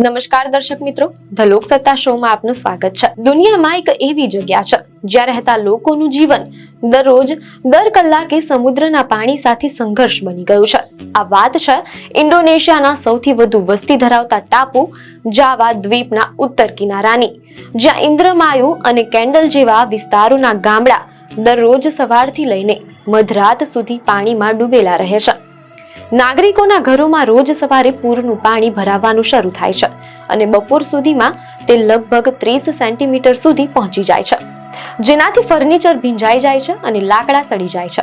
નમસ્કાર દર્શક મિત્રો, ધ લોકસત્તા શોમાં આપનું સ્વાગત છે। દુનિયામાં એક એવી જગ્યા છે જ્યાં રહેતા લોકોનું જીવન દરરોજ દર કલાકે સમુદ્રના પાણી સાથે સંઘર્ષ બની ગયું છે। આ વાત છે ઇન્ડોનેશિયાના સૌથી વધુ વસ્તી ધરાવતા ટાપુ જાવા દ્વીપના ઉત્તર કિનારાની, જ્યાં ઇન્દ્રમાયુ અને કેન્ડલ જેવા વિસ્તારોના ગામડા દરરોજ સવારથી લઈને મધરાત સુધી પાણીમાં ડૂબેલા રહે છે। નાગરિકોના ઘરોમાં રોજ સવારે પૂરનું પાણી ભરાવાનું શરૂ થાય છે અને બપોર સુધીમાં તે લગભગ 30 સેન્ટીમીટર સુધી પહોંચી જાય છે, જેનાથી ફર્નિચર ભીંજાઈ જાય છે અને લાકડા સડી જાય છે।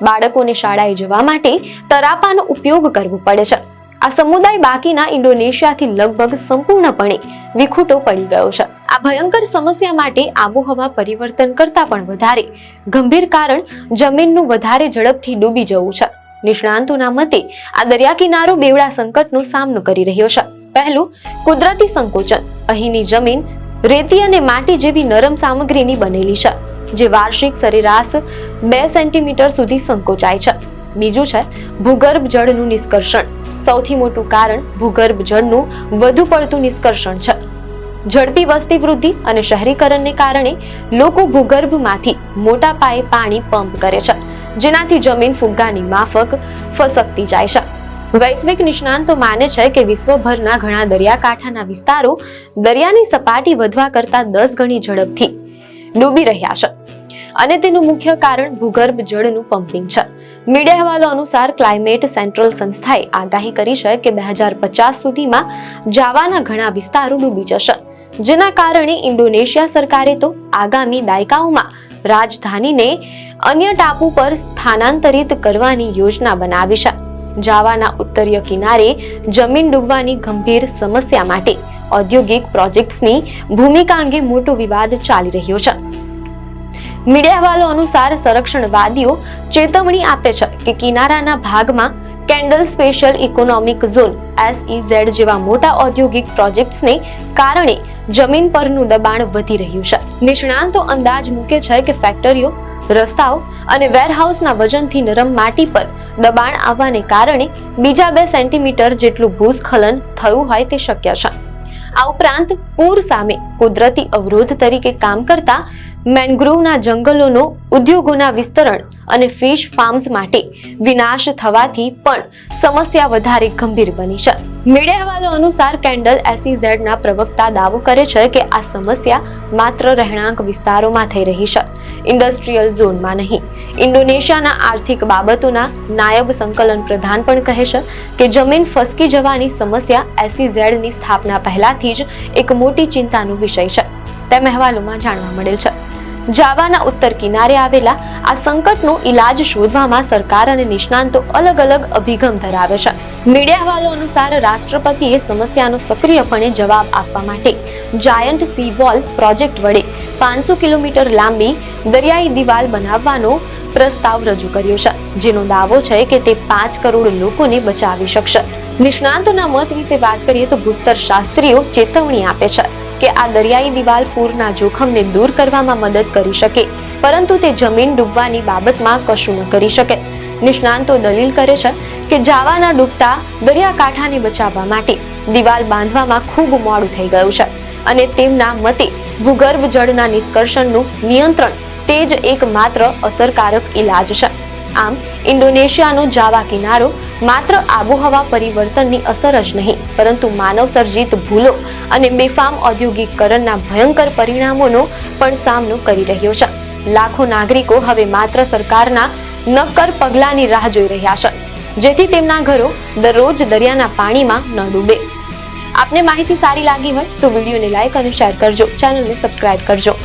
બાળકોને શાળાએ જવા માટે તરાપાનો ઉપયોગ કરવો પડે છે। આ સમુદાય બાકીના ઇન્ડોનેશિયાથી લગભગ સંપૂર્ણપણે વિખૂટો પડી ગયો છે। આ ભયંકર સમસ્યા માટે આબોહવા પરિવર્તન કરતાં પણ વધારે ગંભીર કારણ જમીનનું વધારે ઝડપથી ડૂબી જવું છે। નિષ્ણાંતોના મતે આ દરિયા કિનારો બેવડા સંકટનો સામનો કરી રહ્યો છે। પહેલું, કુદરતી સંકોચન। અહીંની જમીન રેતી અને માટી જેવી નરમ સામગ્રીની બનેલી છે, જે વાર્ષિક સરેરાશ 2 સેન્ટીમીટર સુધી સંકોચાય છે। બીજું છે ભૂગર્ભ જળનું નિષ્કર્ષણ। સૌથી મોટું કારણ ભૂગર્ભ જળનું વધુ પડતું નિષ્કર્ષણ છે। ઝડપી વસ્તી વૃદ્ધિ અને શહેરીકરણને કારણે લોકો ભૂગર્ભમાંથી મોટા પાયે પાણી પંપ કરે છે, જેનાથી જમીન ફુગ્ગાની માફક ફસકતી જાય છે। વૈશ્વિક નિષ્ણાંતો માને છે કે વિશ્વભરના ઘણા દરિયાકાંઠાના વિસ્તારો દરિયાની સપાટી વધવા કરતાં 10 ગણી ઝડપથી ડૂબી રહ્યા છે અને તેનું મુખ્ય કારણ ભૂગર્ભ જળનું પમ્પિંગ છે। મીડિયા અહેવાલો અનુસાર ક્લાઇમેટ સેન્ટ્રલ સંસ્થાએ આગાહી કરી છે કે 2050 સુધીમાં જાવાના ઘણા વિસ્તારો ડૂબી જશે, જેના કારણે ઇન્ડોનેશિયા સરકારે તો આગામી દાયકાઓમાં રાજધાનીને અન્ય ટાપુ પર સ્થાનાંતરિત કરવાની યોજના બનાવી છે। જાવાના ઉત્તરીય કિનારે જમીન ડૂબવાની ગંભીર સમસ્યા માટે ઔદ્યોગિક પ્રોજેક્ટ્સની ભૂમિકા અંગે મોટો વિવાદ ચાલી રહ્યો છે। મીડિયા અહેવાલો અનુસાર સંરક્ષણવાદીઓ ચેતવણી આપે છે કે કિનારાના ભાગમાં candle special economic zone SEZ જેવા મોટા ઔદ્યોગિક પ્રોજેક્ટ્સને કારણે જમીન પરનું દબાણ વધી રહ્યું છે। નિષ્ણાંતો અંદાજ મૂકે છે કે ફેક્ટરીઓ, રસ્તાઓ અને વેરહાઉસના વજનથી નરમ માટી પર દબાણ આવવાને કારણે બીજા 2 સેન્ટીમીટર જેટલું ભૂસ્ખલન થયું હોય તે શક્ય છે। આ ઉપરાંત પૂર સામે કુદરતી અવરોધ તરીકે કામ કરતા મેન્ગ્રોવના જંગલોનો ઉદ્યોગોના વિસ્તરણ અને ફિશ ફાર્મ્સ માટે વિનાશ થવાથી પણ સમસ્યા વધારે ગંભીર બની છે। મીડિયા અહેવાલો અનુસાર કેન્ડલ SEZના પ્રવક્તા દાવો કરે છે કે આ સમસ્યા માત્ર રહેણાંક વિસ્તારોમાં થઈ રહી છે, ઇન્ડસ્ટ્રીયલ ઝોનમાં નહીં। ઇન્ડોનેશિયાના આર્થિક બાબતોના નાયબ સંકલન પ્રધાન પણ કહે છે કે જમીન ફસકી જવાની સમસ્યા SEZની સ્થાપના પહેલાથી જ એક મોટી ચિંતાનો વિષય છે, તેમ અહેવાલોમાં જાણવા મળેલ છે। જાવાના ઉત્તર કિનારે આવેલા આ સંકટનો ઇલાજ શોધવામાં સરકાર અને નિષ્ણાંતો અલગ અલગ અભિગમ ધરાવે છે। મીડિયા અહેવાલો અનુસાર રાષ્ટ્રપતિએ સમસ્યાનો સક્રિયપણે જવાબ આપવા માટે જાયન્ટ સી વોલ પ્રોજેક્ટ વડે 500 કિલોમીટર લાંબી દરિયાઈ દિવાલ બનાવવાનો પ્રસ્તાવ રજૂ કર્યો છે, જેનો દાવો છે કે તે 5 કરોડ લોકોને બચાવી શકશે। નિષ્ણાંતોના મત વિશે વાત કરીએ તો ભૂસ્તર શાસ્ત્રીઓ ચેતવણી આપે છે કે આ દરિયાઈ દિવાલ પૂરના જોખમને દૂર કરવામાં મદદ કરી શકે, પરંતુ તે જમીન ડૂબવાની બાબતમાં કશું ન કરી શકે। નિષ્ણાંતો દલીલ કરે છે કે જાવાના ડૂબતા દરિયાકાંઠાને બચાવવા માટે દિવાલ બાંધવામાં ખૂબ મોડું થઈ ગયું છે અને તેમના મતે ભૂગર્ભ જળના નિષ્કર્ષણનું નિયંત્રણ તે જ એકમાત્ર અસરકારક ઇલાજ છે। આમ ઇન્ડોનેશિયાનો જાવા કિનારો માત્ર આબોહવા પરિવર્તનની અસર જ નહીં, પરંતુ માનવ સર્જિત ભૂલો અને બેફામ ઔદ્યોગિકરણના ભયંકર પરિણામોનો પણ સામનો કરી રહ્યો છે। લાખો નાગરિકો હવે માત્ર સરકારના નક્કર પગલાંની રાહ જોઈ રહ્યા છે, જેથી તેમના ઘરો દરરોજ દરિયાના પાણીમાં ન ડૂબે। આપને માહિતી સારી લાગી હોય તો વિડીયોને લાઈક અને શેર કરજો, ચેનલને સબસ્ક્રાઇબ કરજો।